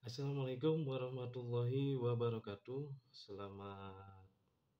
Assalamualaikum warahmatullahi wabarakatuh. Selamat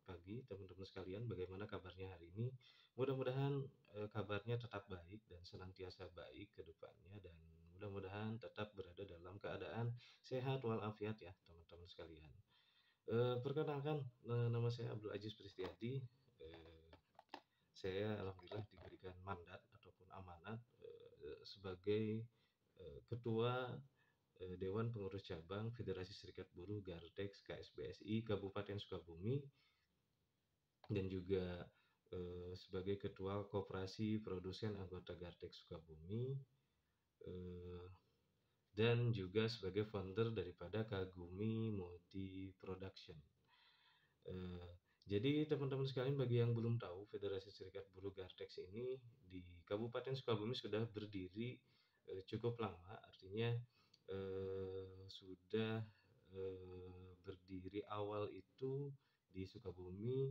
pagi teman-teman sekalian, bagaimana kabarnya hari ini? Mudah-mudahan kabarnya tetap baik dan senantiasa baik ke depannya dan mudah-mudahan tetap berada dalam keadaan sehat walafiat ya teman-teman sekalian. Perkenalkan, nama saya Abdul Aziz Pristiadi. Eh, saya alhamdulillah diberikan mandat ataupun amanat sebagai ketua Dewan Pengurus Cabang Federasi Serikat Buruh Gartex KSBSI Kabupaten Sukabumi dan juga sebagai Ketua Koperasi Produsen Anggota Gartex Sukabumi eh, dan juga sebagai founder daripada Kagumi Multi Production. Eh, jadi teman-teman sekalian, bagi yang belum tahu, Federasi Serikat Buruh Gartex ini di Kabupaten Sukabumi sudah berdiri cukup lama, artinya sudah berdiri awal itu di Sukabumi,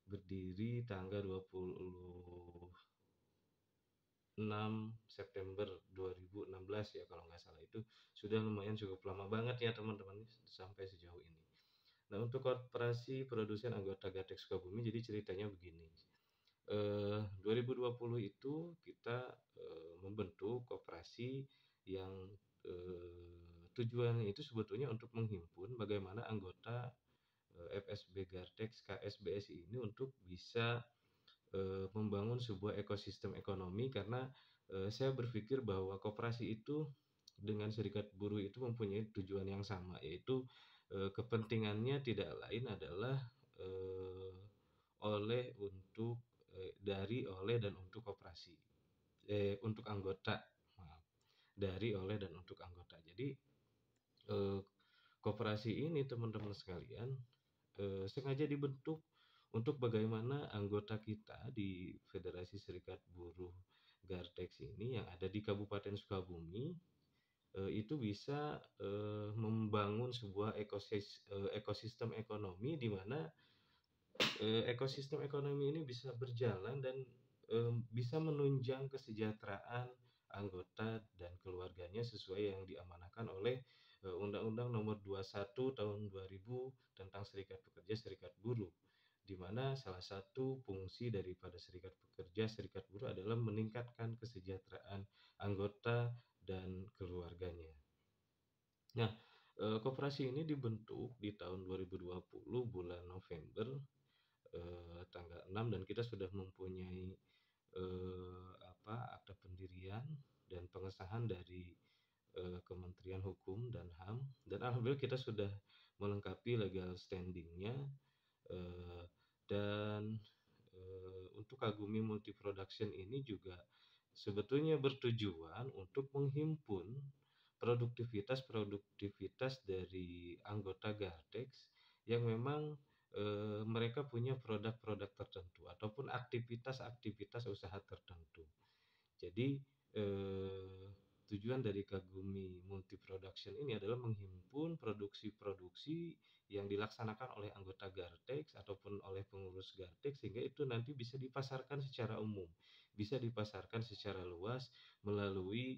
berdiri tanggal 26 September 2016 ya kalau nggak salah. Itu sudah lumayan cukup lama banget ya teman-teman sampai sejauh ini. Nah, untuk Koperasi Produsen Anggota Gartex Sukabumi, jadi ceritanya begini. 2020 itu kita membentuk koperasi yang tujuannya itu sebetulnya untuk menghimpun bagaimana anggota FSB Gartex KSBSI ini untuk bisa membangun sebuah ekosistem ekonomi, karena saya berpikir bahwa koperasi itu dengan serikat buruh itu mempunyai tujuan yang sama, yaitu kepentingannya tidak lain adalah eh, oleh, untuk, dari, oleh, dan untuk koperasi. Untuk anggota, maaf. Dari, oleh, dan untuk anggota. Jadi, eh, koperasi ini teman-teman sekalian sengaja dibentuk untuk bagaimana anggota kita di Federasi Serikat Buruh Gartex ini yang ada di Kabupaten Sukabumi itu bisa membangun sebuah ekosistem ekonomi di mana ekosistem ekonomi ini bisa berjalan dan bisa menunjang kesejahteraan anggota dan keluarganya sesuai yang diamanahkan oleh Undang-Undang Nomor 21 Tahun 2000 tentang Serikat Pekerja Serikat Buruh, di mana salah satu fungsi daripada serikat pekerja serikat buruh adalah meningkatkan kesejahteraan anggota dan keluarganya. Nah, koperasi ini dibentuk di tahun 2020 bulan November tanggal 6, dan kita sudah mempunyai akta pendirian dan pengesahan dari Kementerian Hukum dan HAM, dan alhamdulillah kita sudah melengkapi legal standingnya, eh, dan untuk Kagumi Multi Production ini juga sebetulnya bertujuan untuk menghimpun produktivitas dari anggota Gartex yang memang mereka punya produk-produk tertentu ataupun aktivitas-aktivitas usaha tertentu. Jadi tujuan dari Kagumi Multi Production ini adalah menghimpun produksi-produksi yang dilaksanakan oleh anggota Gartex ataupun oleh pengurus Gartex, sehingga itu nanti bisa dipasarkan secara umum, bisa dipasarkan secara luas melalui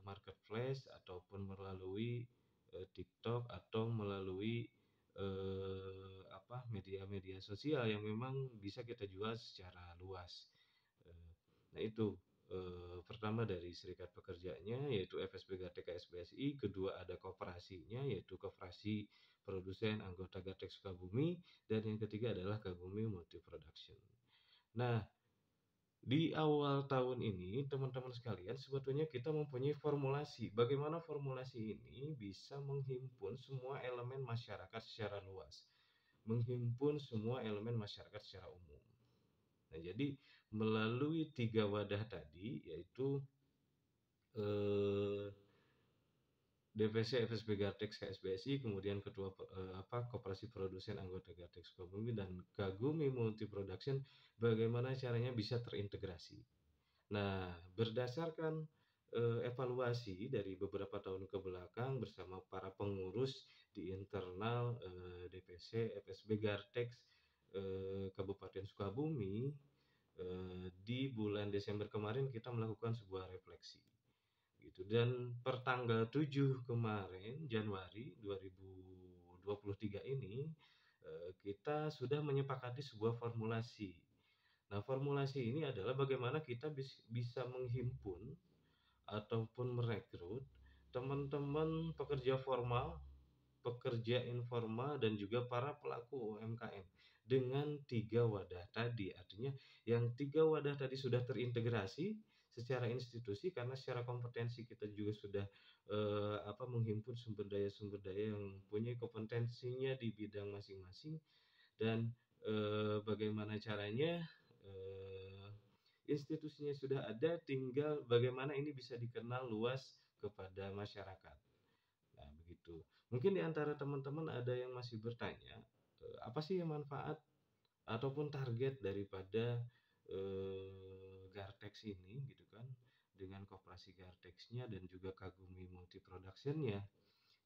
marketplace ataupun melalui TikTok atau melalui media-media sosial yang memang bisa kita jual secara luas. Nah itu pertama dari serikat pekerjanya yaitu FSB Gartex KSBSI, kedua ada koperasinya yaitu Koperasi Produsen Anggota Gartex Sukabumi, dan yang ketiga adalah Kagumi Multi Production. Nah, di awal tahun ini teman-teman sekalian, sebetulnya kita mempunyai formulasi. Bagaimana formulasi ini bisa menghimpun semua elemen masyarakat secara luas, menghimpun semua elemen masyarakat secara umum. Nah, jadi melalui 3 wadah tadi, yaitu DPC FSB Gartex KSBSI, kemudian Ketua Koperasi Produsen Anggota Gartex Sukabumi, dan Kagumi Multi Production, bagaimana caranya bisa terintegrasi. Nah, berdasarkan evaluasi dari beberapa tahun ke belakang bersama para pengurus di internal DPC FSB Gartex Kabupaten Sukabumi, di bulan Desember kemarin kita melakukan sebuah refleksi. gitu. Dan per tanggal 7 kemarin, Januari 2023 ini, kita sudah menyepakati sebuah formulasi. Nah, formulasi ini adalah bagaimana kita bisa menghimpun ataupun merekrut teman-teman pekerja formal, pekerja informal, dan juga para pelaku UMKM dengan 3 wadah tadi. Artinya yang 3 wadah tadi sudah terintegrasi secara institusi karena secara kompetensi kita juga sudah menghimpun sumber daya yang mempunyai kompetensinya di bidang masing-masing. Dan bagaimana caranya, institusinya sudah ada, tinggal bagaimana ini bisa dikenal luas kepada masyarakat. Nah, begitu. Mungkin di antara teman-teman ada yang masih bertanya, apa sih yang manfaat ataupun target daripada Gartex ini gitu kan, dengan koperasi Gartexnya dan juga Kagumi Multi Production-nya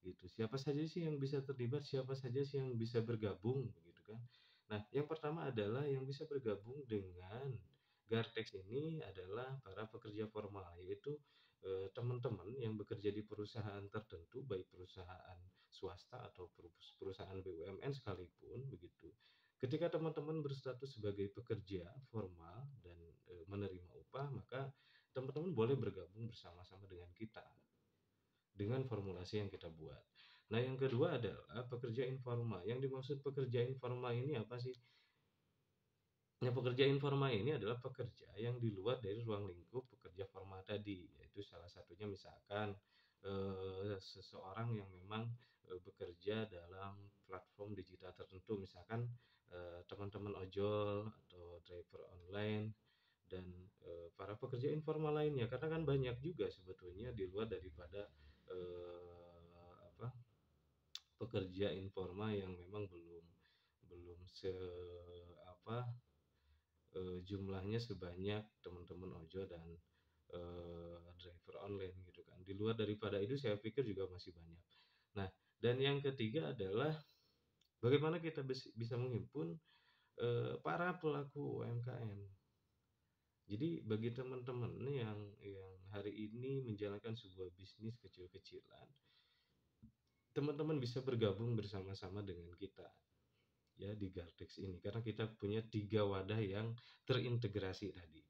gitu. Siapa saja sih yang bisa terlibat, siapa saja sih yang bisa bergabung gitu kan. Nah, yang pertama adalah yang bisa bergabung dengan Gartex ini adalah para pekerja formal, yaitu teman-teman yang bekerja di perusahaan tertentu, baik perusahaan swasta atau perusahaan BUMN sekalipun begitu. Ketika teman-teman berstatus sebagai pekerja formal dan menerima upah, maka teman-teman boleh bergabung bersama-sama dengan kita dengan formulasi yang kita buat. Nah, yang kedua adalah pekerja informal. Yang dimaksud pekerja informal ini apa sih? Nah, pekerja informal ini adalah pekerja yang di luar dari ruang lingkup pekerja formal tadi, yaitu salah satunya misalkan seseorang yang memang bekerja dalam platform digital tertentu, misalkan teman-teman ojol atau driver online dan para pekerja informal lainnya, karena kan banyak juga sebetulnya di luar daripada apa pekerja informal yang memang belum belum se apa jumlahnya sebanyak teman-teman ojol dan driver online gitu kan. Di luar daripada itu saya pikir juga masih banyak. Nah, dan yang ketiga adalah bagaimana kita bisa menghimpun para pelaku UMKM. Jadi bagi teman-teman yang hari ini menjalankan sebuah bisnis kecil-kecilan, teman-teman bisa bergabung bersama-sama dengan kita ya di Gartex ini karena kita punya 3 wadah yang terintegrasi tadi.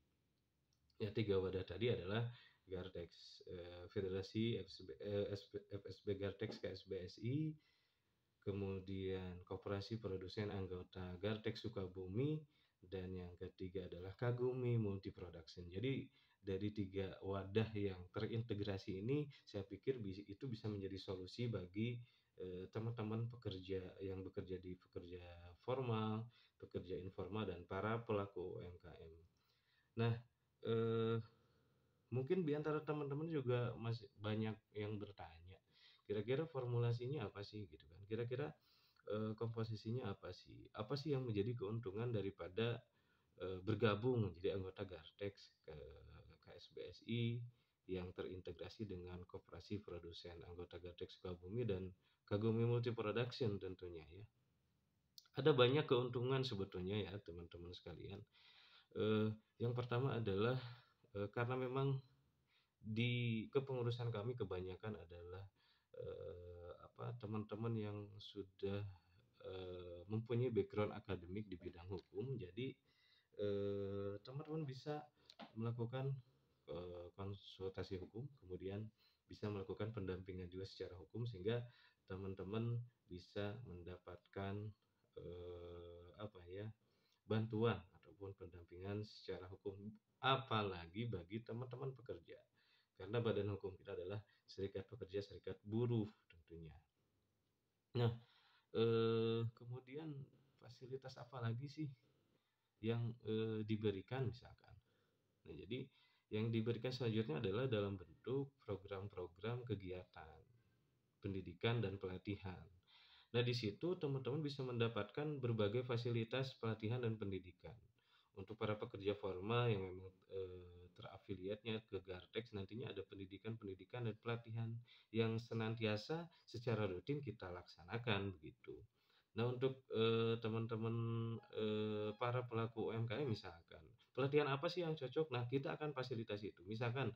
Ya, 3 wadah tadi adalah Gartex Federasi FSB Gartex KSBSI, kemudian Koperasi Produsen Anggota Gartex Sukabumi, dan yang ketiga adalah Kagumi Multi Production. Jadi dari 3 wadah yang terintegrasi ini saya pikir itu bisa menjadi solusi bagi teman-teman pekerja yang bekerja di pekerja formal, pekerja informal, dan para pelaku UMKM. Nah, mungkin di antara teman-teman juga masih banyak yang bertanya, kira-kira formulasinya apa sih gitu kan? Kira-kira komposisinya apa sih? Apa sih yang menjadi keuntungan daripada bergabung menjadi anggota Gartex ke KSBSI yang terintegrasi dengan Koperasi Produsen Anggota Gartex Sukabumi dan Kagumi Multi Production tentunya ya. Ada banyak keuntungan sebetulnya ya teman-teman sekalian. Yang pertama adalah karena memang di kepengurusan kami kebanyakan adalah teman-teman yang sudah mempunyai background akademik di bidang hukum. Jadi teman-teman bisa melakukan konsultasi hukum, kemudian bisa melakukan pendampingan juga secara hukum sehingga teman-teman bisa mendapatkan bantuan ataupun pendampingan secara hukum, apalagi bagi teman-teman pekerja. Karena badan hukum kita adalah Serikat Pekerja Serikat Buruh tentunya. Nah, kemudian fasilitas apa lagi sih yang diberikan misalkan? Nah, jadi yang diberikan selanjutnya adalah dalam bentuk program-program kegiatan pendidikan dan pelatihan. Nah, di situ teman-teman bisa mendapatkan berbagai fasilitas pelatihan dan pendidikan. Untuk para pekerja formal yang memang terafiliatnya ke Gartex, nantinya ada pendidikan dan pelatihan yang senantiasa secara rutin kita laksanakan begitu. Nah, untuk, teman-teman, para pelaku UMKM misalkan, pelatihan apa sih yang cocok? Nah, kita akan fasilitasi itu. Misalkan,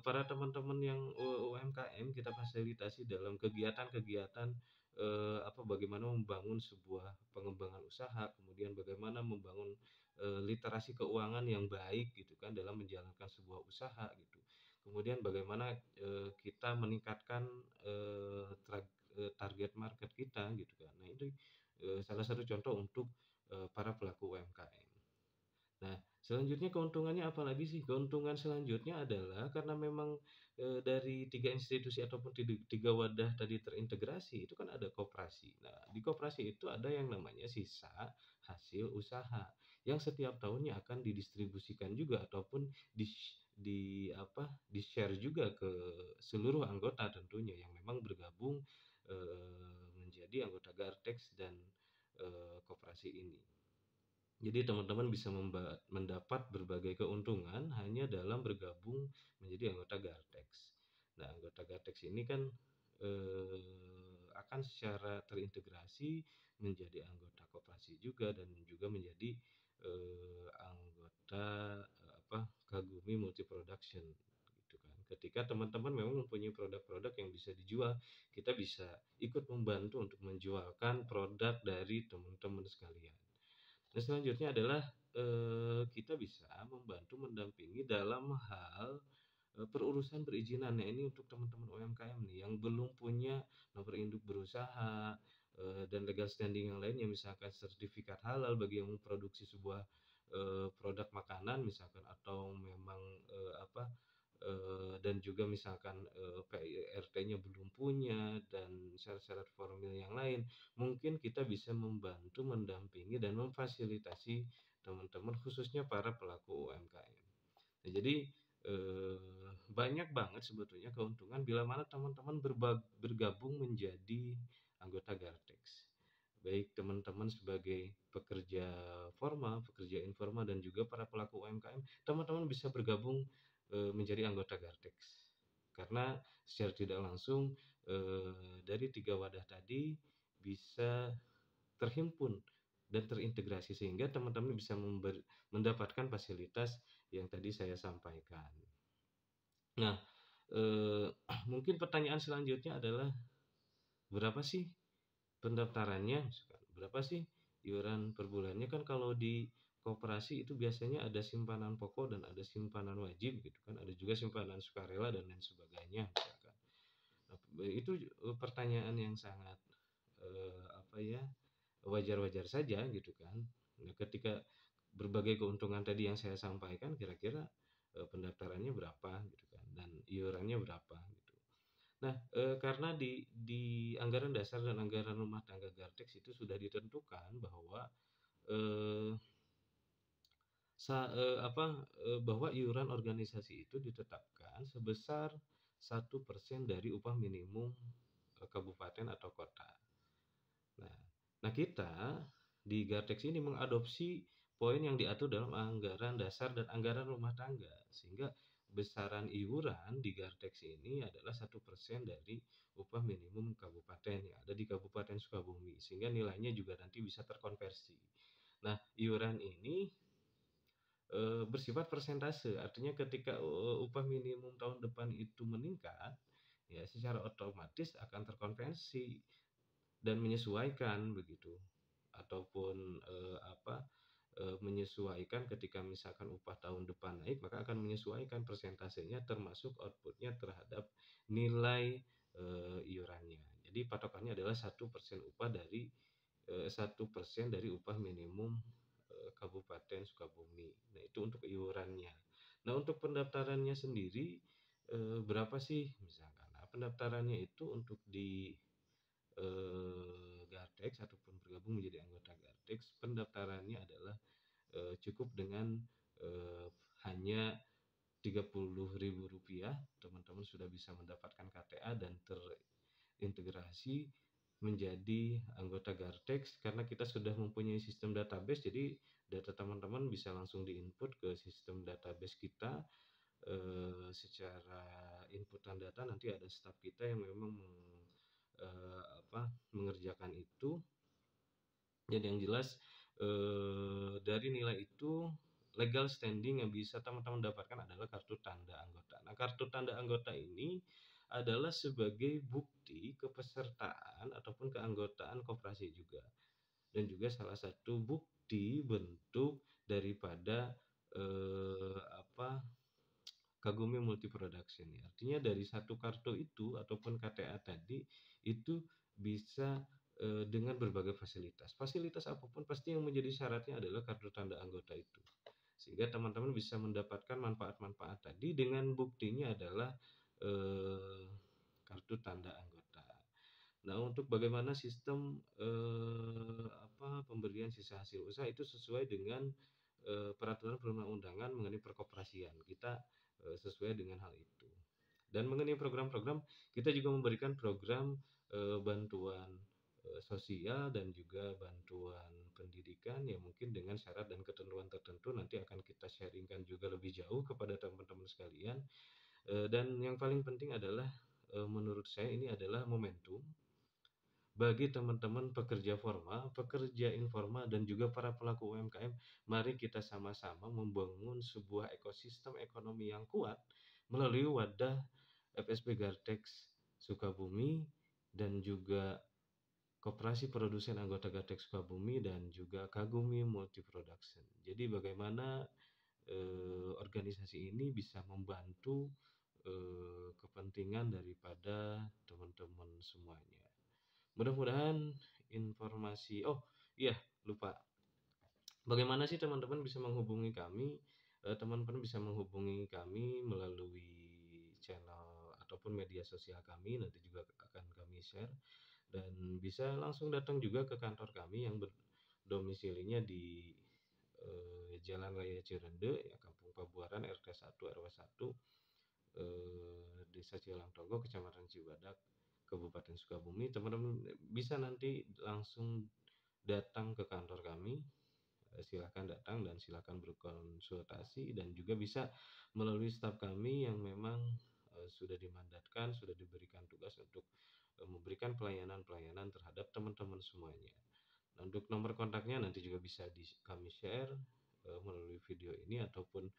para teman-teman yang, UMKM kita fasilitasi dalam kegiatan-kegiatan, bagaimana membangun sebuah pengembangan usaha, kemudian bagaimana membangun, literasi keuangan yang baik gitu kan dalam menjalankan sebuah usaha gitu. Kemudian bagaimana, kita meningkatkan, target market kita gitu kan. Nah, itu, salah satu contoh untuk, para pelaku UMKM. Nah, selanjutnya keuntungannya apalagi sih? Keuntungan selanjutnya adalah karena memang, dari 3 institusi ataupun tiga wadah tadi terintegrasi, itu kan ada koperasi. Nah, di koperasi itu ada yang namanya sisa hasil usaha, yang setiap tahunnya akan didistribusikan juga ataupun di-share juga ke seluruh anggota tentunya yang memang bergabung, menjadi anggota Gartex dan, koperasi ini. Jadi teman-teman bisa mendapat berbagai keuntungan hanya dalam bergabung menjadi anggota Gartex. Nah, anggota Gartex ini kan, akan secara terintegrasi menjadi anggota koperasi juga dan juga menjadi, anggota, Kagumi Multi Production gitu kan. Ketika teman-teman memang mempunyai produk-produk yang bisa dijual, kita bisa ikut membantu untuk menjualkan produk dari teman-teman sekalian. Nah, selanjutnya adalah, kita bisa membantu mendampingi dalam hal, perurusan perizinan. Nah, ini untuk teman-teman UMKM nih yang belum punya nomor induk berusaha, dan legal standing yang lainnya, misalkan sertifikat halal bagi yang memproduksi sebuah, produk makanan misalkan atau memang, dan juga misalkan, PIRT-nya belum punya dan syarat-syarat formil yang lain, mungkin kita bisa membantu, mendampingi, dan memfasilitasi teman-teman khususnya para pelaku UMKM. Nah, jadi, banyak banget sebetulnya keuntungan bila mana teman-teman bergabung menjadi anggota Gartex. Baik teman-teman sebagai pekerja formal, pekerja informal, dan juga para pelaku UMKM, teman-teman bisa bergabung, menjadi anggota Gartex. Karena secara tidak langsung, dari 3 wadah tadi bisa terhimpun dan terintegrasi sehingga teman-teman bisa mendapatkan fasilitas yang tadi saya sampaikan. Nah, mungkin pertanyaan selanjutnya adalah berapa sih pendaftarannya? Berapa sih iuran per bulannya? Kan kalau di koperasi itu biasanya ada simpanan pokok dan ada simpanan wajib gitu kan, ada juga simpanan sukarela dan lain sebagainya misalkan. Nah, itu pertanyaan yang sangat, wajar-wajar saja gitu kan. Nah, ketika berbagai keuntungan tadi yang saya sampaikan, kira-kira, pendaftarannya berapa gitu kan, dan iurannya berapa gitu. Nah, karena di anggaran dasar dan anggaran rumah tangga Gartex itu sudah ditentukan bahwa, eee, bahwa iuran organisasi itu ditetapkan sebesar 1% dari upah minimum, kabupaten atau kota. Nah nah kita di Gartex ini mengadopsi poin yang diatur dalam anggaran dasar dan anggaran rumah tangga, sehingga besaran iuran di Gartex ini adalah 1% dari upah minimum kabupaten yang ada di Kabupaten Sukabumi, sehingga nilainya juga nanti bisa terkonversi. Nah, iuran ini, bersifat persentase, artinya ketika, upah minimum tahun depan itu meningkat, ya secara otomatis akan terkonversi dan menyesuaikan begitu. Ataupun, menyesuaikan ketika misalkan upah tahun depan naik, maka akan menyesuaikan persentasenya termasuk outputnya terhadap nilai, iurannya. Jadi patokannya adalah 1% upah dari 1% dari upah minimum, Kabupaten Sukabumi. Nah, itu untuk iurannya. Nah, untuk pendaftarannya sendiri, berapa sih misalkan. Nah, pendaftarannya itu untuk di, Gartex ataupun bergabung menjadi anggota Gartex, pendaftarannya adalah, cukup dengan, eee, hanya Rp30.000, teman-teman sudah bisa mendapatkan KTA dan terintegrasi menjadi anggota Gartex karena kita sudah mempunyai sistem database, jadi data teman-teman bisa langsung diinput ke sistem database kita, secara inputan data nanti ada staf kita yang memang mengerjakan itu Jadi yang jelas, dari nilai itu, legal standing yang bisa teman-teman dapatkan adalah kartu tanda anggota. Nah, kartu tanda anggota ini adalah sebagai bukti kepesertaan ataupun keanggotaan koperasi juga, dan juga salah satu bukti bentuk daripada, apa, Kagumi Multi Production ya. Artinya dari satu kartu itu ataupun KTA tadi itu bisa dengan berbagai fasilitas. Fasilitas apapun pasti yang menjadi syaratnya adalah kartu tanda anggota itu. Sehingga teman-teman bisa mendapatkan manfaat-manfaat tadi dengan buktinya adalah eh, kartu tanda anggota. Nah, untuk bagaimana sistem pemberian sisa hasil usaha itu sesuai dengan peraturan perundang-undangan mengenai perkoperasian. Kita sesuai dengan hal itu. Dan mengenai program-program, kita juga memberikan program bantuan sosial dan juga bantuan pendidikan yang mungkin dengan syarat dan ketentuan tertentu nanti akan kita sharingkan juga lebih jauh kepada teman-teman sekalian. Dan yang paling penting adalah menurut saya ini adalah momentum bagi teman-teman pekerja formal, pekerja informal, dan juga para pelaku UMKM. Mari kita sama-sama membangun sebuah ekosistem ekonomi yang kuat melalui wadah FSB Gartex Sukabumi dan juga Koperasi Produsen Anggota Gartex Sukabumi dan juga Kagumi Multi Production. Jadi bagaimana organisasi ini bisa membantu kepentingan daripada teman-teman semuanya. Mudah-mudahan informasi, oh iya, lupa. Bagaimana sih teman-teman bisa menghubungi kami? Teman-teman bisa menghubungi kami melalui channel ataupun media sosial kami, nanti juga akan kami share, dan bisa langsung datang juga ke kantor kami yang berdomisilinya di Jalan Raya Cirende, ya, Kampung Pabuaran, RT 1 RW 1, Desa Cilangtogo, Kecamatan Cibadak, Kabupaten Sukabumi. Teman-teman bisa nanti langsung datang ke kantor kami. Silakan datang dan silakan berkonsultasi, dan juga bisa melalui staf kami yang memang sudah dimandatkan, sudah diberikan tugas untuk memberikan pelayanan-pelayanan terhadap teman-teman semuanya. Nah, untuk nomor kontaknya nanti juga bisa kami share melalui video ini ataupun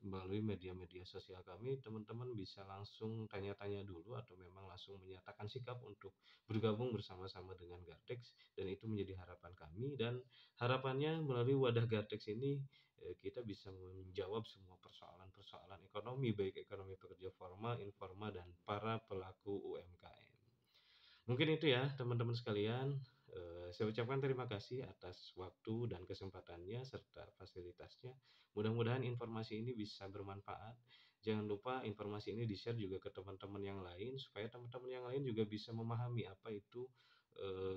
melalui media-media sosial kami. Teman-teman bisa langsung tanya-tanya dulu atau memang langsung menyatakan sikap untuk bergabung bersama-sama dengan Gartex, dan itu menjadi harapan kami. Dan harapannya melalui wadah Gartex ini kita bisa menjawab semua persoalan-persoalan ekonomi, baik ekonomi pekerja formal, informal, dan para pelaku UMKM. Mungkin itu ya teman-teman sekalian. Saya ucapkan terima kasih atas waktu dan kesempatannya serta fasilitasnya. Mudah-mudahan informasi ini bisa bermanfaat. Jangan lupa informasi ini di-share juga ke teman-teman yang lain supaya teman-teman yang lain juga bisa memahami apa itu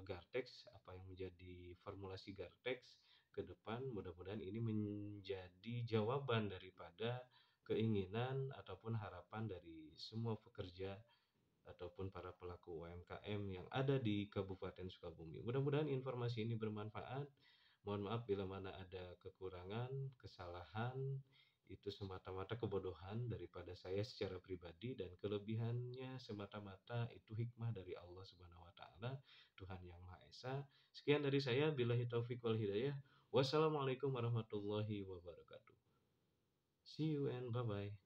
Gartex, apa yang menjadi formulasi Gartex ke depan. Mudah-mudahan ini menjadi jawaban daripada keinginan ataupun harapan dari semua pekerja ataupun para pelaku UMKM yang ada di Kabupaten Sukabumi. Mudah-mudahan informasi ini bermanfaat. Mohon maaf bila mana ada kekurangan, kesalahan, itu semata-mata kebodohan daripada saya secara pribadi, dan kelebihannya semata-mata itu hikmah dari Allah Subhanahu wa taala, Tuhan yang Maha Esa. Sekian dari saya, billahi taufik wal hidayah. Wassalamualaikum warahmatullahi wabarakatuh. See you and bye-bye.